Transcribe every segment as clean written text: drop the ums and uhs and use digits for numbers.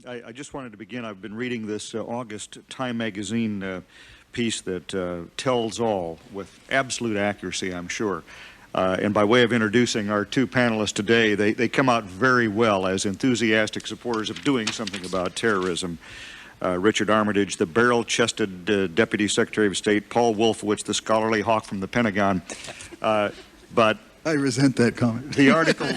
I just wanted to begin. I've been reading this August Time magazine piece that tells all with absolute accuracy, I'm sure. And by way of introducing our two panelists today, they come out very well as enthusiastic supporters of doing something about terrorism. Richard Armitage, the barrel-chested Deputy Secretary of State, Paul Wolfowitz, the scholarly hawk from the Pentagon. But I resent that comment. The article,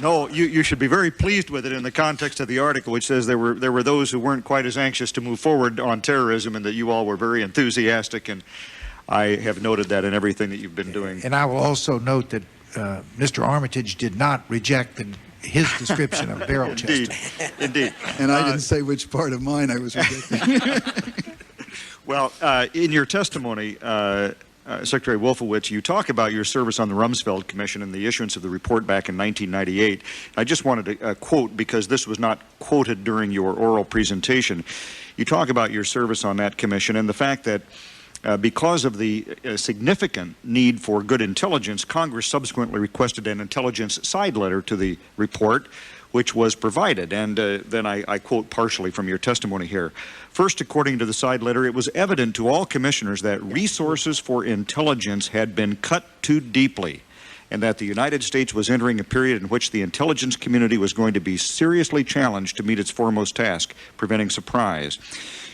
no, you should be very pleased with it in the context of the article, which says there were those who weren't quite as anxious to move forward on terrorism, and that you all were very enthusiastic, and I have noted that in everything that you've been doing. And I will also note that Mr. Armitage did not reject his description of barrel-chested. Indeed. And I didn't say which part of mine I was rejecting. Well, in your testimony, Secretary Wolfowitz, you talk about your service on the Rumsfeld Commission and the issuance of the report back in 1998. I just wanted to quote, because this was not quoted during your oral presentation. You talk about your service on that commission and the fact that because of the significant need for good intelligence, Congress subsequently requested an intelligence side letter to the report, which was provided. And then I quote partially from your testimony here. First, according to the side letter, it was evident to all commissioners that resources for intelligence had been cut too deeply, and that the United States was entering a period in which the intelligence community was going to be seriously challenged to meet its foremost task, preventing surprise.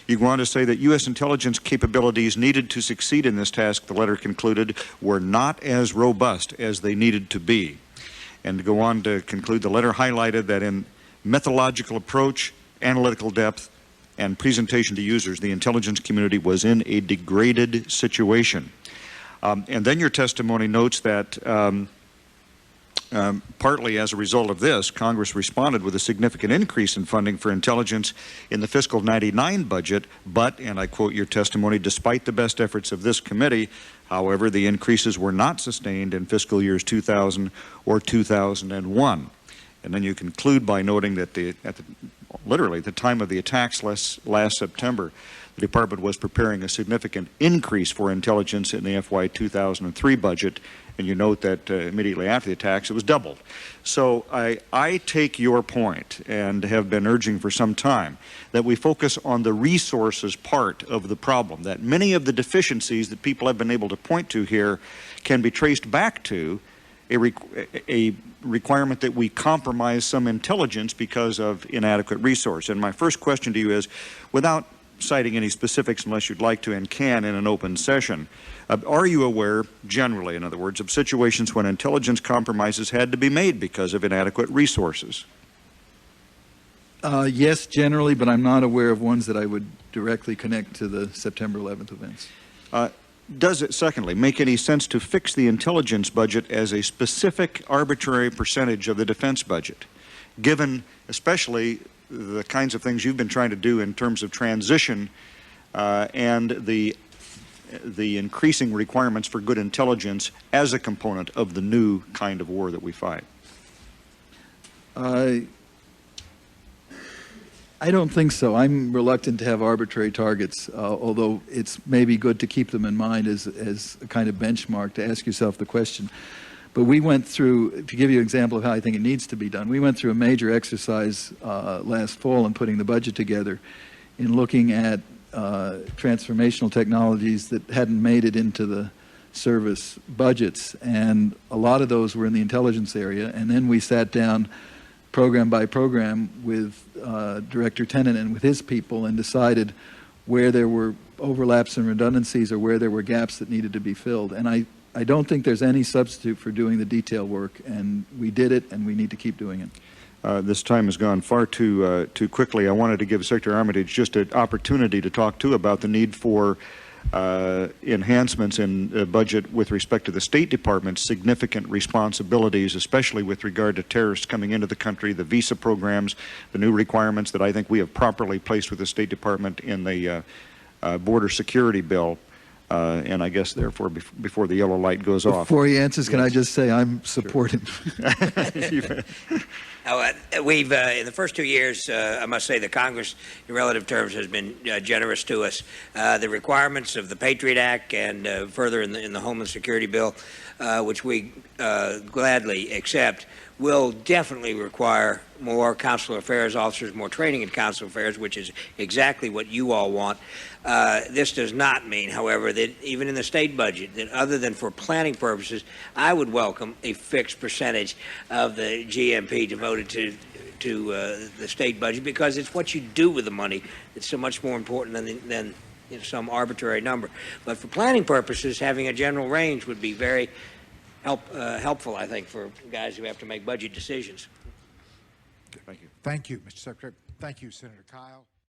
You go on to say that U.S. intelligence capabilities needed to succeed in this task, the letter concluded, were not as robust as they needed to be. And to go on to conclude, the letter highlighted that in methodological approach, analytical depth, and presentation to users, the intelligence community was in a degraded situation. And then your testimony notes that partly as a result of this, Congress responded with a significant increase in funding for intelligence in the fiscal '99 budget, but, and I quote your testimony, despite the best efforts of this committee, however, the increases were not sustained in fiscal years 2000 or 2001. And then you conclude by noting that literally at the time of the attacks last September, the Department was preparing a significant increase for intelligence in the FY 2003 budget, and you note that immediately after the attacks it was doubled. So I take your point, and have been urging for some time, that we focus on the resources part of the problem, that many of the deficiencies that people have been able to point to here can be traced back to a requirement that we compromise some intelligence because of inadequate resource. And my first question to you is, without citing any specifics unless you'd like to and can in an open session, are you aware, generally, in other words, of situations when intelligence compromises had to be made because of inadequate resources? Yes, generally, but I'm not aware of ones that I would directly connect to the September 11th events. Does it, secondly, make any sense to fix the intelligence budget as a specific arbitrary percentage of the defense budget, given especially the kinds of things you've been trying to do in terms of transition and the increasing requirements for good intelligence as a component of the new kind of war that we fight? I don't think so. I'm reluctant to have arbitrary targets, although it's maybe good to keep them in mind as a kind of benchmark to ask yourself the question. But we went through, to give you an example of how I think it needs to be done, we went through a major exercise last fall in putting the budget together in looking at transformational technologies that hadn't made it into the service budgets, and a lot of those were in the intelligence area. And then we sat down program by program with Director Tennant and with his people and decided where there were overlaps and redundancies or where there were gaps that needed to be filled. And I don't think there's any substitute for doing the detail work, and we did it, and we need to keep doing it. This time has gone far too quickly. I wanted to give Secretary Armitage just an opportunity to talk too about the need for enhancements in the budget with respect to the State Department's significant responsibilities, especially with regard to terrorists coming into the country, the visa programs, the new requirements that I think we have properly placed with the State Department in the border security bill. And I guess, therefore, before the yellow light goes off. Before he answers, can I just say I'm supportive? We've, in the first 2 years, I must say the Congress, in relative terms, has been generous to us. The requirements of the Patriot Act and further in the Homeland Security Bill, which we gladly accept, will definitely require more consular affairs officers, more training in consular affairs, which is exactly what you all want. This does not mean, however, that even in the state budget, that other than for planning purposes, I would welcome a fixed percentage of the GMP devoted to the state budget, because it's what you do with the money that's so much more important than some arbitrary number. But for planning purposes, having a general range would be very helpful, I think, for guys who have to make budget decisions. Thank you. Thank you, Mr. Secretary. Thank you, Senator Kyl.